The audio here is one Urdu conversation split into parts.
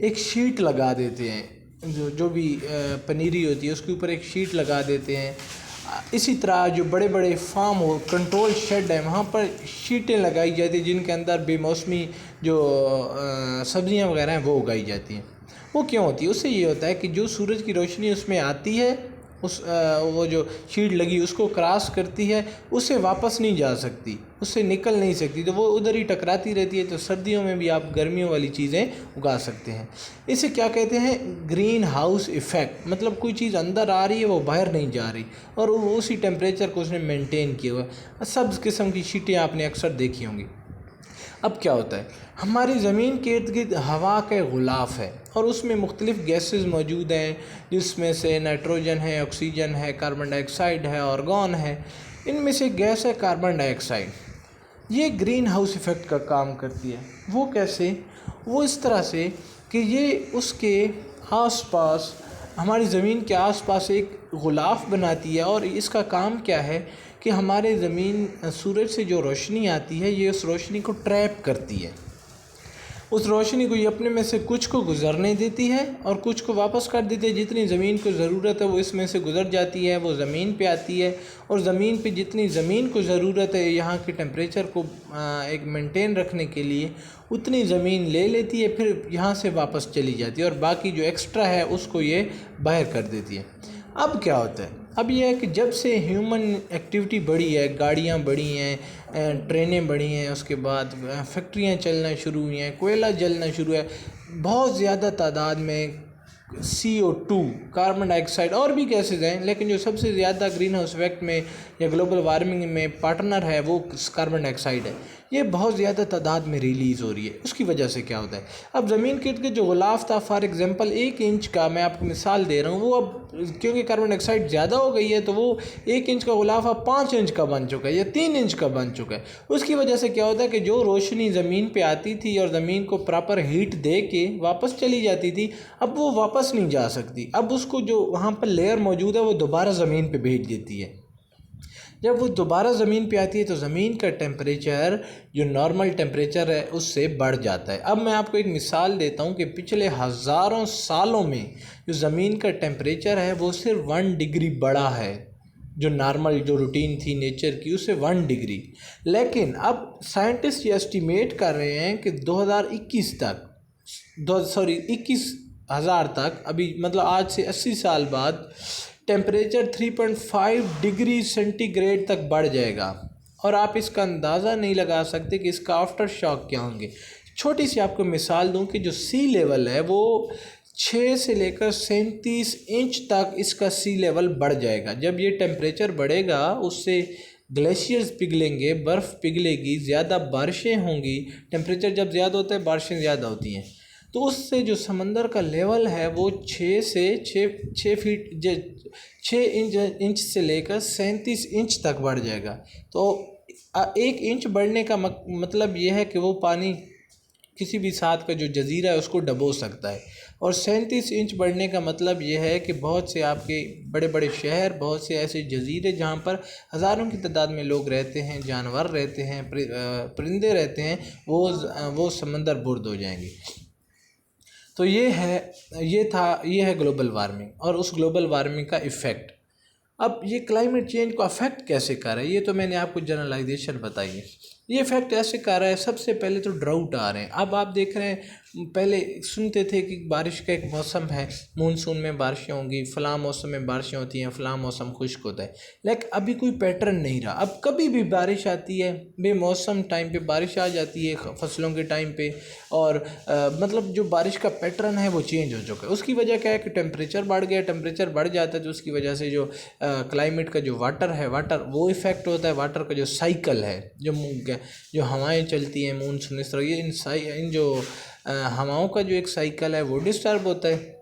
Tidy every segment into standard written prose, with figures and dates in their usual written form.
ایک شیٹ لگا دیتے ہیں، جو بھی پنیری ہوتی ہے اس کے اوپر ایک شیٹ لگا دیتے ہیں۔ اسی طرح جو بڑے بڑے فارم ہو، کنٹرول شیڈ ہیں، وہاں پر شیٹیں لگائی جاتی ہیں جن کے اندر بے موسمی جو سبزیاں وغیرہ ہیں وہ اگائی جاتی ہیں۔ وہ کیوں ہوتی ہے؟ اس سے یہ ہوتا ہے کہ جو سورج کی روشنی اس میں آتی ہے، وہ جو شیٹ لگی اس کو کراس کرتی ہے، اس سے واپس نہیں جا سکتی، اس سے نکل نہیں سکتی، تو وہ ادھر ہی ٹکراتی رہتی ہے۔ تو سردیوں میں بھی آپ گرمیوں والی چیزیں اگا سکتے ہیں۔ اسے کیا کہتے ہیں؟ گرین ہاؤس ایفیکٹ، مطلب کوئی چیز اندر آ رہی ہے وہ باہر نہیں جا رہی، اور وہ اسی ٹیمپریچر کو اس نے مینٹین کیا ہوا ہے۔ سبز قسم کی شیٹیں آپ نے اکثر دیکھی ہوں گی۔ اب کیا ہوتا ہے؟ ہماری زمین کے ارد گرد ہوا کا غلاف ہے، اور اس میں مختلف گیسز موجود ہیں، جس میں سے نائٹروجن ہے، آکسیجن ہے، کاربن ڈائی آکسائڈ ہے، آرگون ہے۔ ان میں سے گیس ہے کاربن ڈائی آکسائڈ۔ یہ گرین ہاؤس ایفیکٹ کا کام کرتی ہے۔ وہ کیسے؟ وہ اس طرح سے کہ یہ اس کے آس پاس، ہماری زمین کے آس پاس ایک غلاف بناتی ہے، اور اس کا کام کیا ہے کہ ہمارے زمین سورج سے جو روشنی آتی ہے، یہ اس روشنی کو ٹریپ کرتی ہے۔ اس روشنی کو یہ اپنے میں سے کچھ کو گزرنے دیتی ہے اور کچھ کو واپس کر دیتی ہے۔ جتنی زمین کو ضرورت ہے وہ اس میں سے گزر جاتی ہے، وہ زمین پہ آتی ہے، اور زمین پہ جتنی زمین کو ضرورت ہے یہاں کے ٹیمپریچر کو ایک مینٹین رکھنے کے لیے، اتنی زمین لے لیتی ہے، پھر یہاں سے واپس چلی جاتی ہے، اور باقی جو ایکسٹرا ہے اس کو یہ باہر کر دیتی ہے۔ اب کیا ہوتا ہے؟ اب یہ ہے کہ جب سے ہیومن ایکٹیویٹی بڑھی ہے، گاڑیاں بڑھی ہیں، ٹرینیں بڑھی ہیں، اس کے بعد فیکٹریاں چلنا شروع ہوئی ہیں، کوئلہ جلنا شروع ہے، بہت زیادہ تعداد میں CO2، کاربن ڈائی آکسائڈ، اور بھی گیسز ہیں، لیکن جو سب سے زیادہ گرین ہاؤس ایفیکٹ میں یا گلوبل وارمنگ میں پارٹنر ہے وہ کاربن ڈائی آکسائڈ ہے۔ یہ بہت زیادہ تعداد میں ریلیز ہو رہی ہے۔ اس کی وجہ سے کیا ہوتا ہے؟ اب زمین کے ارد گرد جو غلاف تھا، فار ایگزامپل 1 انچ کا، میں آپ کو مثال دے رہا ہوں، وہ اب کیونکہ کاربن ڈائی آکسائڈ زیادہ ہو گئی ہے تو وہ 1 انچ کا غلاف اب 5 انچ کا بن چکا ہے یا 3 انچ کا بن چکا ہے۔ اس کی وجہ سے کیا ہوتا ہے کہ جو روشنی زمین پہ آتی تھی اور زمین کو پراپر ہیٹ دے کے واپس چلی جاتی تھی، اب وہ واپس نہیں جا سکتی۔ اب اس کو جو وہاں پر لیئر موجود ہے وہ دوبارہ زمین پہ بھیج دیتی ہے۔ جب وہ دوبارہ زمین پہ آتی ہے تو زمین کا ٹیمپریچر جو نارمل ٹیمپریچر ہے اس سے بڑھ جاتا ہے۔ اب میں آپ کو ایک مثال دیتا ہوں کہ پچھلے ہزاروں سالوں میں جو زمین کا ٹیمپریچر ہے وہ صرف 1 ڈگری بڑھا ہے، جو نارمل جو روٹین تھی نیچر کی، اس سے 1 ڈگری۔ لیکن اب سائنٹسٹ یہ اسٹیمیٹ کر رہے ہیں کہ 2021 تک 21,000 تک، ابھی مطلب آج سے 80 سال بعد ٹیمپریچر 3.5 ڈگری سینٹی گریڈ تک بڑھ جائے گا، اور آپ اس کا اندازہ نہیں لگا سکتے کہ اس کا آفٹر شاک کیا ہوں گے۔ چھوٹی سی آپ کو مثال دوں کہ جو سی لیول ہے وہ 6 سے لے کر 37 انچ تک اس کا سی لیول بڑھ جائے گا۔ جب یہ ٹیمپریچر بڑھے گا اس سے گلیشیئرز پگھلیں گے، برف پگھلے گی، زیادہ بارشیں ہوں گی۔ ٹیمپریچر جب زیادہ ہوتا ہے بارشیں زیادہ ہوتی ہیں، تو اس سے جو سمندر کا لیول ہے وہ 6 انچ سے لے کر 37 انچ تک بڑھ جائے گا۔ تو 1 انچ بڑھنے کا مطلب یہ ہے کہ وہ پانی کسی بھی ساتھ کا جو جزیرہ ہے اس کو ڈبو سکتا ہے، اور 37 انچ بڑھنے کا مطلب یہ ہے کہ بہت سے آپ کے بڑے بڑے شہر، بہت سے ایسے جزیرے جہاں پر ہزاروں کی تعداد میں لوگ رہتے ہیں، جانور رہتے ہیں، پرندے رہتے ہیں، وہ سمندر برد ہو جائیں گے۔ تو یہ ہے گلوبل وارمنگ اور اس گلوبل وارمنگ کا ایفیکٹ۔ اب یہ کلائمیٹ چینج کو افیکٹ کیسے کر رہا ہے؟ یہ تو میں نے آپ کو جنرلائزیشن بتائی ہے۔ یہ افیکٹ ایسے کر رہا ہے، سب سے پہلے تو ڈراؤٹ آ رہے ہیں۔ اب آپ دیکھ رہے ہیں، پہلے سنتے تھے کہ بارش کا ایک موسم ہے، مونسون میں بارشیں ہوں گی، فلاں موسم میں بارشیں ہوتی ہیں، فلاں موسم خشک ہوتا ہے، لیکن ابھی کوئی پیٹرن نہیں رہا۔ اب کبھی بھی بارش آتی ہے، بے موسم ٹائم پہ بارش آ جاتی ہے، فصلوں کے ٹائم پہ، اور مطلب جو بارش کا پیٹرن ہے وہ چینج ہو چکا ہے۔ اس کی وجہ کیا ہے کہ ٹیمپریچر بڑھ گیا، ٹیمپریچر بڑھ جاتا ہے تو اس کی وجہ سے جو کلائمیٹ کا جو واٹر ہے، وہ ایفیکٹ ہوتا ہے۔ واٹر کا جو سائیکل ہے، جو ہوائیں چلتی ہیں مونسون، اس طرح یہ ان جو ہواؤں کا جو ایک سائیکل ہے وہ ڈسٹرب ہوتا ہے۔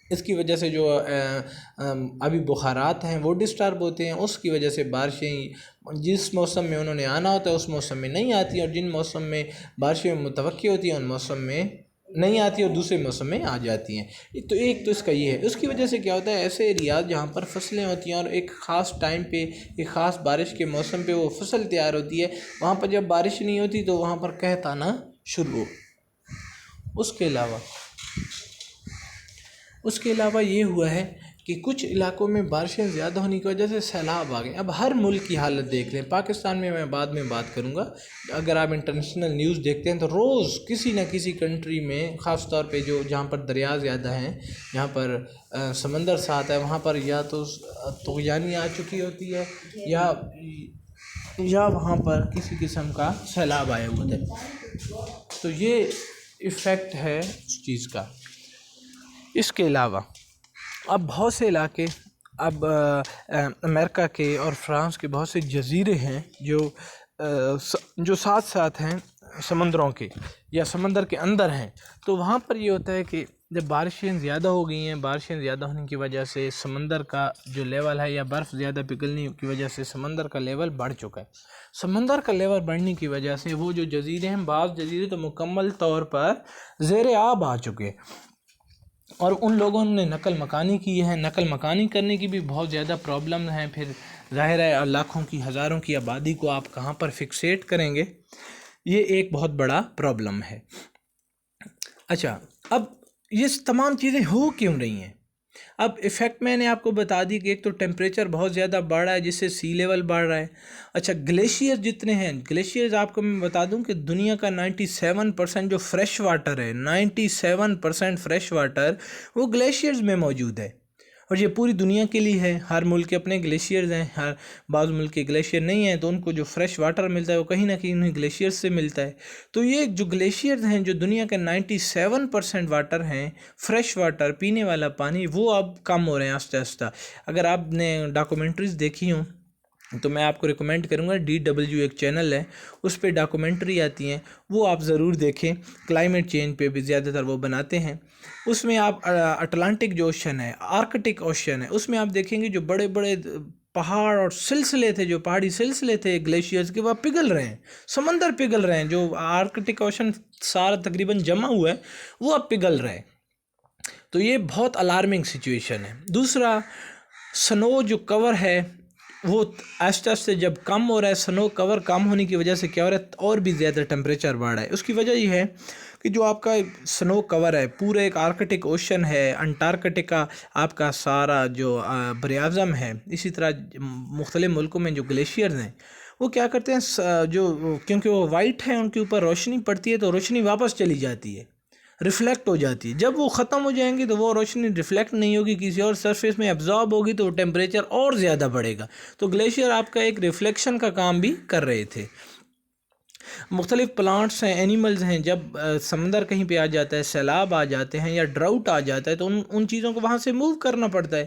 اس کی وجہ سے جو ابھی بخارات ہیں وہ ڈسٹرب ہوتے ہیں، اس کی وجہ سے بارشیں جس موسم میں انہوں نے آنا ہوتا ہے اس موسم میں نہیں آتی، اور جن موسم میں بارشیں متوقع ہوتی ہیں ان موسم میں نہیں آتی اور دوسرے موسم میں آ جاتی ہیں۔ تو ایک تو اس کا یہ ہے۔ اس کی وجہ سے کیا ہوتا ہے، ایسے ایریاز جہاں پر فصلیں ہوتی ہیں اور ایک خاص ٹائم پہ، ایک خاص بارش کے موسم پہ وہ فصل تیار ہوتی ہے، وہاں پر جب بارش نہیں ہوتی تو وہاں پر قحط آنا شروع ہو۔ اس کے علاوہ اس کے علاوہ یہ ہوا ہے کہ کچھ علاقوں میں بارشیں زیادہ ہونے کی وجہ سے سیلاب آ گئے. اب ہر ملک کی حالت دیکھ لیں. پاکستان میں بعد میں بات کروں گا. اگر آپ انٹرنیشنل نیوز دیکھتے ہیں تو روز کسی نہ کسی کنٹری میں، خاص طور پہ جہاں پر دریا زیادہ ہیں، جہاں پر سمندر ساتھ ہے، وہاں پر یا تو طغیانی آ چکی ہوتی ہے یا وہاں پر کسی قسم کا سیلاب آیا ہوا ہے. تو یہ ایفیکٹ ہے اس چیز کا. اس کے علاوہ اب بہت سے علاقے، اب امریکہ کے اور فرانس کے بہت سے جزیرے ہیں جو ساتھ ساتھ ہیں سمندروں کے یا سمندر کے اندر ہیں. تو وہاں پر یہ ہوتا ہے کہ جب بارشیں زیادہ ہو گئی ہیں، بارشیں زیادہ ہونے کی وجہ سے سمندر کا جو لیول ہے یا برف زیادہ پگھلنے کی وجہ سے سمندر کا لیول بڑھ چکا ہے. سمندر کا لیول بڑھنے کی وجہ سے وہ جو جزیرے ہیں، بعض جزیرے تو مکمل طور پر زیر آب آ چکے، اور ان لوگوں نے نقل مکانی کی ہے. نقل مکانی کرنے کی بھی بہت زیادہ پرابلم ہیں. پھر ظاہر ہے لاکھوں کی، ہزاروں کی آبادی کو آپ کہاں پر فکسیٹ کریں گے؟ یہ ایک بہت بڑا پرابلم ہے. اچھا، اب یہ تمام چیزیں ہو کیوں رہی ہیں؟ اب ایفیکٹ میں نے آپ کو بتا دی کہ ایک تو ٹیمپریچر بہت زیادہ بڑھ رہا ہے جس سے سی لیول بڑھ رہا ہے. اچھا، گلیشیئر جتنے ہیں، گلیشیئرز آپ کو میں بتا دوں کہ دنیا کا 97% جو فریش واٹر ہے، 97% فریش واٹر وہ گلیشیئرز میں موجود ہے. اور یہ پوری دنیا کے لیے ہے. ہر ملک کے اپنے گلیشیئرز ہیں. بعض ملک کے گلیشیئر نہیں ہیں تو ان کو جو فریش واٹر ملتا ہے وہ کہیں نہ کہیں انہیں گلیشیئر سے ملتا ہے. تو یہ جو گلیشیئرز ہیں، جو دنیا کے 97% واٹر ہیں، فریش واٹر، پینے والا پانی، وہ اب کم ہو رہے ہیں آہستہ آہستہ. اگر آپ نے ڈاکومنٹریز دیکھی ہوں تو میں آپ کو ریکمینڈ کروں گا، DW ایک چینل ہے، اس پہ ڈاکومنٹری آتی ہیں، وہ آپ ضرور دیکھیں. کلائمیٹ چینج پہ بھی زیادہ تر وہ بناتے ہیں. اس میں آپ اٹلانٹک جو اوشن ہے، آرکٹک اوشن ہے، اس میں آپ دیکھیں گے جو بڑے بڑے پہاڑ اور سلسلے تھے، جو پہاڑی سلسلے تھے گلیشیئرز کے، وہ پگھل رہے ہیں، سمندر پگھل رہے ہیں. جو آرکٹک اوشن سارا تقریباً جمع ہوا ہے وہ اب پگھل رہے ہیں. تو یہ بہت الارمنگ سچویشن ہے. دوسرا، سنو جو کور ہے وہ آہستہ آہستہ جب کم ہو رہا ہے، سنو کور کم ہونے کی وجہ سے کیا ہو رہا ہے، اور بھی زیادہ ٹیمپریچر بڑھ رہا ہے. اس کی وجہ یہ ہے کہ جو آپ کا سنو کور ہے، پورا ایک آرکٹک اوشن ہے، انٹارکٹیکا آپ کا سارا جو بر اعظم ہے، اسی طرح مختلف ملکوں میں جو گلیشیئرز ہیں وہ کیا کرتے ہیں، کیونکہ وہ وائٹ ہیں، ان کے اوپر روشنی پڑتی ہے تو روشنی واپس چلی جاتی ہے، ریفلیکٹ ہو جاتی ہے. جب وہ ختم ہو جائیں گی تو وہ روشنی ریفلیکٹ نہیں ہوگی، کسی اور سرفیس میں ایبزارب ہوگی تو وہ ٹیمپریچر اور زیادہ بڑھے گا. تو گلیشیئر آپ کا ایک ریفلیکشن کا کام بھی کر رہے تھے. مختلف پلانٹس ہیں، اینیملز ہیں، جب سمندر کہیں پہ آ جاتا ہے، سیلاب آ جاتے ہیں یا ڈراؤٹ آ جاتا ہے تو ان چیزوں کو وہاں سے موو کرنا پڑتا ہے.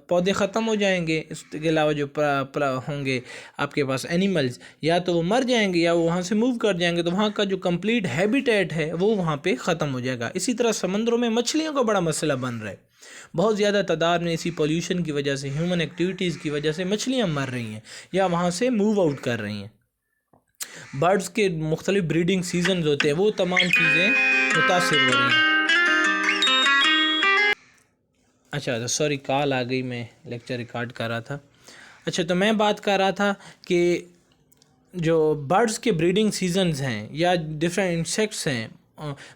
پودے ختم ہو جائیں گے. اس کے علاوہ جو ہوں گے آپ کے پاس اینیملز، یا تو وہ مر جائیں گے یا وہ وہاں سے موو کر جائیں گے، تو وہاں کا جو کمپلیٹ ہیبیٹیٹ ہے وہ وہاں پہ ختم ہو جائے گا. اسی طرح سمندروں میں مچھلیوں کا بڑا مسئلہ بن رہا ہے. بہت زیادہ تعداد میں اسی پولیوشن کی وجہ سے، ہیومن ایکٹیویٹیز کی وجہ سے مچھلیاں مر رہی ہیں یا وہاں سے موو آؤٹ کر رہی ہیں. برڈز کے مختلف بریڈنگ سیزنز ہوتے ہیں، وہ تمام چیزیں متاثر ہو رہی ہیں. اچھا سوری، کال آ گئی، میں لیکچر ریکارڈ کر رہا تھا. اچھا، تو میں بات کر رہا تھا کہ جو برڈز کے بریڈنگ سیزنز ہیں یا ڈفرینٹ انسیکٹس ہیں،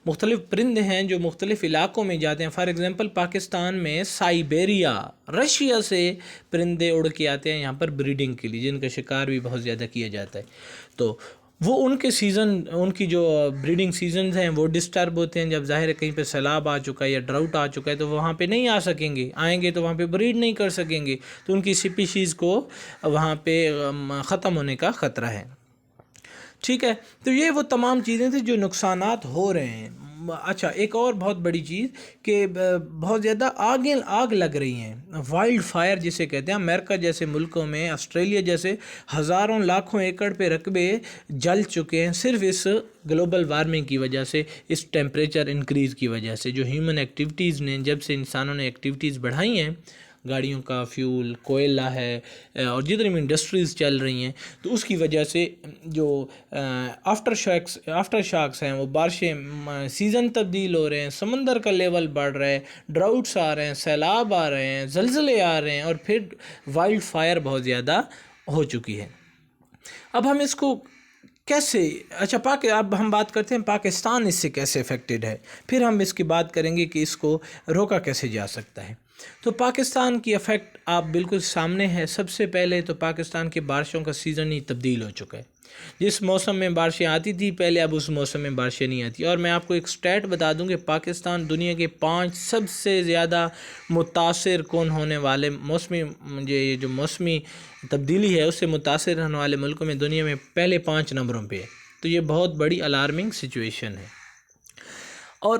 مختلف پرندے ہیں جو مختلف علاقوں میں جاتے ہیں. فار ایگزامپل پاکستان میں سائبیریا، رشیا سے پرندے اڑ کے آتے ہیں یہاں پر بریڈنگ کے لیے، جن کا شکار بھی بہت زیادہ کیا جاتا ہے. تو وہ ان کے سیزن، ان کی جو بریڈنگ سیزنز ہیں وہ ڈسٹرب ہوتے ہیں. جب ظاہر ہے کہیں پہ سیلاب آ چکا ہے یا ڈراؤٹ آ چکا ہے تو وہاں پہ نہیں آ سکیں گے، آئیں گے تو وہاں پہ بریڈ نہیں کر سکیں گے، تو ان کی سپیشیز کو وہاں پہ ختم ہونے کا خطرہ ہے. ٹھیک ہے، تو یہ وہ تمام چیزیں تھیں جو نقصانات ہو رہے ہیں. اچھا، ایک اور بہت بڑی چیز کہ بہت زیادہ آگ لگ رہی ہیں، وائلڈ فائر جسے کہتے ہیں. امریکہ جیسے ملکوں میں، آسٹریلیا جیسے ہزاروں لاکھوں ایکڑ پہ رقبے جل چکے ہیں صرف اس گلوبل وارمنگ کی وجہ سے، اس ٹیمپریچر انکریز کی وجہ سے. جو ہیومن ایکٹیویٹیز نے، جب سے انسانوں نے ایکٹیویٹیز بڑھائی ہیں، گاڑیوں کا فیول، کوئلہ ہے اور جتنی بھی انڈسٹریز چل رہی ہیں، تو اس کی وجہ سے جو آفٹر شاکس ہیں، وہ بارشیں، سیزن تبدیل ہو رہے ہیں، سمندر کا لیول بڑھ رہا ہے، ڈراؤٹس آ رہے ہیں، سیلاب آ رہے ہیں، زلزلے آ رہے ہیں، اور پھر وائلڈ فائر بہت زیادہ ہو چکی ہے. اب ہم اس کو کیسے؟ اچھا اب ہم بات کرتے ہیں پاکستان اس سے کیسے افیکٹڈ ہے، پھر ہم اس کی بات کریں گے کہ اس کو روکا کیسے جا سکتا ہے۔ تو پاکستان کی افیکٹ آپ بالکل سامنے ہے۔ سب سے پہلے تو پاکستان کے بارشوں کا سیزن ہی تبدیل ہو چکا ہے۔ جس موسم میں بارشیں آتی تھی پہلے، اب اس موسم میں بارشیں نہیں آتی۔ اور میں آپ کو ایک سٹیٹ بتا دوں کہ پاکستان دنیا کے 5 سب سے زیادہ متاثر کون ہونے والے یہ جو موسمی تبدیلی ہے اس سے متاثر ہونے والے ملکوں میں دنیا میں پہلے 5 نمبروں پہ ہے۔ تو یہ بہت بڑی الارمنگ سچویشن ہے۔ اور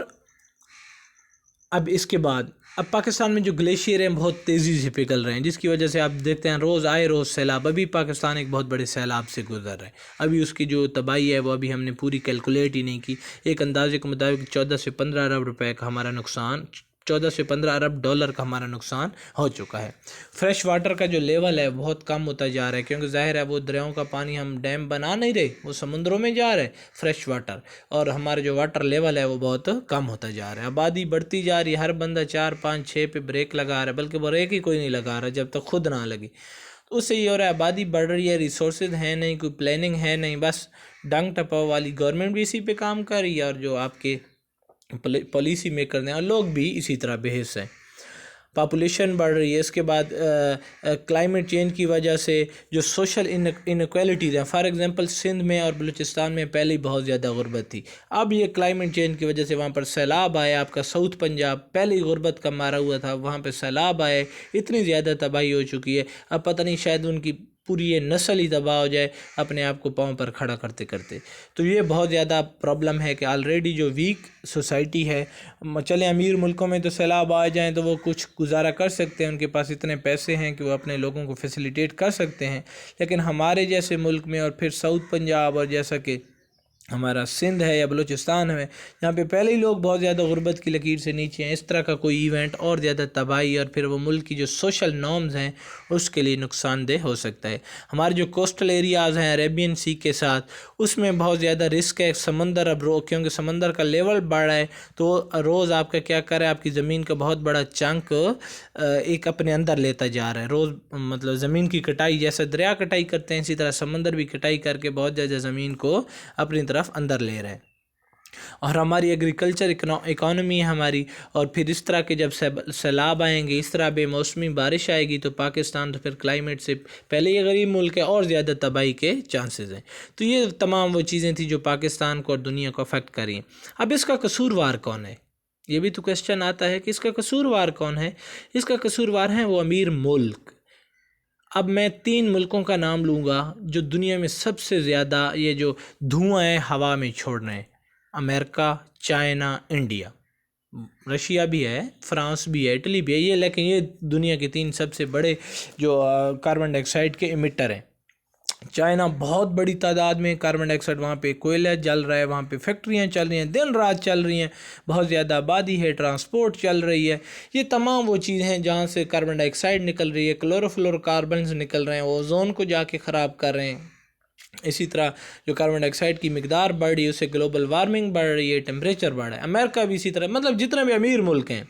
اب اس کے بعد اب پاکستان میں جو گلیشیئر ہیں بہت تیزی سے پگھل رہے ہیں، جس کی وجہ سے آپ دیکھتے ہیں روز سیلاب۔ ابھی پاکستان ایک بہت بڑے سیلاب سے گزر رہا ہے۔ ابھی اس کی جو تباہی ہے وہ ابھی ہم نے پوری کیلکولیٹ ہی نہیں کی۔ ایک اندازے کے مطابق 14 سے 15 ارب روپے کا ہمارا نقصان، 14 سے 15 ارب ڈالر کا ہمارا نقصان ہو چکا ہے۔ فریش واٹر کا جو لیول ہے بہت کم ہوتا جا رہا ہے، کیونکہ ظاہر ہے وہ دریاؤں کا پانی ہم ڈیم بنا نہیں رہے، وہ سمندروں میں جا رہا ہے فریش واٹر، اور ہمارا جو واٹر لیول ہے وہ بہت کم ہوتا جا رہا ہے۔ آبادی بڑھتی جا رہی ہے، ہر بندہ 4 5 6 پہ بریک لگا رہا ہے، بلکہ بریک ہی کوئی نہیں لگا رہا جب تک خود نہ لگی۔ تو اس سے یہ ہو رہا ہے آبادی بڑھ رہی ہے، ریسورسز ہیں نہیں، کوئی پلاننگ ہے نہیں، بس ڈنگ ٹپاؤ والی گورنمنٹ بھی اسی پہ کام کر رہی ہے، اور جو آپ کے پالیسی میکر ہیں اور لوگ بھی اسی طرح بحث ہیں۔ پاپولیشن بڑھ رہی ہے، اس کے بعد کلائمیٹ چینج کی وجہ سے جو سوشل انیکویلٹیز ہیں، فار ایگزامپل سندھ میں اور بلوچستان میں پہلے ہی بہت زیادہ غربت تھی، اب یہ کلائمیٹ چینج کی وجہ سے وہاں پر سیلاب آئے۔ آپ کا ساؤتھ پنجاب پہلے ہی غربت کا مارا ہوا تھا، وہاں پہ سیلاب آئے، اتنی زیادہ تباہی ہو چکی ہے، اب پتہ نہیں شاید ان کی پوری یہ نسل ہی تباہ ہو جائے اپنے آپ کو پاؤں پر کھڑا کرتے کرتے۔ تو یہ بہت زیادہ پرابلم ہے کہ آلریڈی جو ویک سوسائٹی ہے، چلیں امیر ملکوں میں تو سیلاب آ جائیں تو وہ کچھ گزارا کر سکتے ہیں، ان کے پاس اتنے پیسے ہیں کہ وہ اپنے لوگوں کو فیسیلیٹیٹ کر سکتے ہیں، لیکن ہمارے جیسے ملک میں اور پھر ساؤتھ پنجاب اور جیسا کہ ہمارا سندھ ہے یا بلوچستان ہے، یہاں پہ پہلے ہی لوگ بہت زیادہ غربت کی لکیر سے نیچے ہیں، اس طرح کا کوئی ایونٹ اور زیادہ تباہی اور پھر وہ ملک کی جو سوشل نارمز ہیں اس کے لیے نقصان دہ ہو سکتا ہے۔ ہمارے جو کوسٹل ایریاز ہیں عربین سی کے ساتھ، اس میں بہت زیادہ رسک ہے۔ سمندر اب کیونکہ سمندر کا لیول بڑھ رہا ہے تو روز آپ کا کیا کر رہا ہے، آپ کی زمین کا بہت بڑا چنک ایک اپنے اندر لیتا جا رہا ہے۔ روز مطلب زمین کی کٹائی، جیسے دریا کٹائی کرتے ہیں اسی طرح سمندر بھی کٹائی کر کے بہت زیادہ زمین کو اپنی طرف اندر لے رہے ہیں۔ اور ہماری ایگریکلچر اکانومی ہے ہماری، اور پھر اس طرح کے جب سیلاب آئیں گے، اس طرح بے موسمی بارش آئے گی تو پاکستان تو پھر کلائمیٹ سے پہلے یہ غریب ملک ہے اور زیادہ تباہی کے چانسز ہیں۔ تو یہ تمام وہ چیزیں تھیں جو پاکستان کو اور دنیا کو افیکٹ کریں۔ اب اس کا قصوروار کون ہے؟ یہ بھی تو کویسچن آتا ہے کہ اس کا قصوروار کون ہے؟ اس کا قصوروار ہیں وہ امیر ملک۔ اب میں 3 ملکوں کا نام لوں گا جو دنیا میں سب سے زیادہ یہ جو دھواں ہے ہوا میں چھوڑ رہے ہیں: امریکہ، چائنا، انڈیا۔ رشیا بھی ہے، فرانس بھی ہے، اٹلی بھی ہے، یہ لیکن یہ دنیا کے 3 سب سے بڑے جو کاربن ڈائی آکسائڈ کے ایمیٹر ہیں۔ چائنا بہت بڑی تعداد میں کاربن ڈائی آکسائڈ، وہاں پہ کوئلہ جل رہا ہے، وہاں پہ فیکٹریاں چل رہی ہیں، دن رات چل رہی ہیں، بہت زیادہ آبادی ہے، ٹرانسپورٹ چل رہی ہے۔ یہ تمام وہ چیزیں ہیں جہاں سے کاربن ڈائی آکسائڈ نکل رہی ہے، کلورو فلور کاربنز نکل رہے ہیں، اوزون کو جا کے خراب کر رہے ہیں۔ اسی طرح جو کاربن ڈائی آکسائڈ کی مقدار بڑھ رہی ہے اس سے گلوبل وارمنگ بڑھ رہی ہے، ٹیمپریچر بڑھ رہا ہے۔ امریکہ بھی اسی طرح، مطلب جتنے بھی امیر ملک ہیں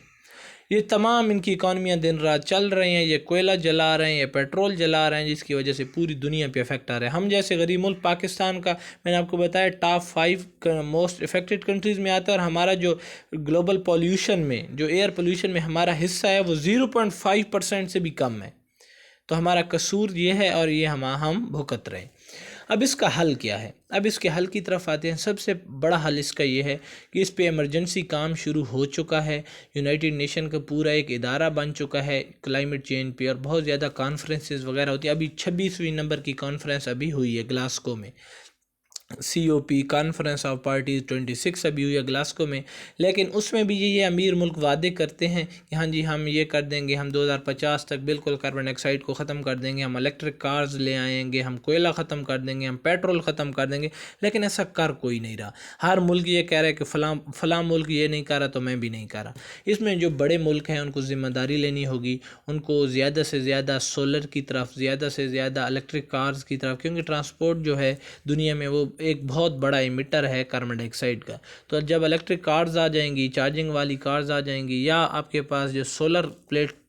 یہ تمام ان کی اکانومیاں دن رات چل رہی ہیں، یہ کوئلہ جلا رہے ہیں، یہ پیٹرول جلا رہے ہیں، جس کی وجہ سے پوری دنیا پہ افیکٹ آ رہا ہے۔ ہم جیسے غریب ملک پاکستان کا، میں نے آپ کو بتایا ٹاپ 5 موسٹ افیکٹڈ کنٹریز میں آتا ہے، اور ہمارا جو گلوبل پولیوشن میں، جو ایئر پولیوشن میں ہمارا حصہ ہے وہ 0.5% سے بھی کم ہے۔ تو ہمارا قصور یہ ہے اور یہ ہم بھگت رہے ہیں۔ اب اس کا حل کیا ہے؟ اب اس کے حل کی طرف آتے ہیں۔ سب سے بڑا حل اس کا یہ ہے کہ اس پہ ایمرجنسی کام شروع ہو چکا ہے، یونائٹڈ نیشن کا پورا ایک ادارہ بن چکا ہے کلائمیٹ چینج پہ، اور بہت زیادہ کانفرنسز وغیرہ ہوتی ہیں۔ ابھی 26ویں نمبر کی کانفرنس ابھی ہوئی ہے گلاسکو میں، COP کانفرنس آف پارٹیز 26 ابھی ہوئی ہے گلاسکو میں، لیکن اس میں بھی یہ امیر ملک وعدے کرتے ہیں کہ ہاں جی ہم یہ کر دیں گے، ہم 2050 تک بالکل کاربن ڈائی آکسائڈ کو ختم کر دیں گے، ہم الیکٹرک کارز لے آئیں گے، ہم کوئلہ ختم کر دیں گے، ہم پیٹرول ختم کر دیں گے، لیکن ایسا کر کوئی نہیں رہا۔ ہر ملک یہ کہہ رہا ہے کہ فلاں ملک یہ نہیں کر رہا تو میں بھی نہیں کر رہا۔ اس میں جو بڑے ملک ہیں ان کو ذمہ داری لینی ہوگی، ان کو زیادہ سے زیادہ سولر کی طرف، زیادہ سے زیادہ الیکٹرک کارز کی طرف، کیونکہ ٹرانسپورٹ جو ہے دنیا میں وہ ایک بہت بڑا ایمیٹر ہے کاربن ڈائی آکسائڈ کا۔ تو جب الیکٹرک کارز آ جائیں گی، چارجنگ والی کارز آ جائیں گی، یا آپ کے پاس جو سولر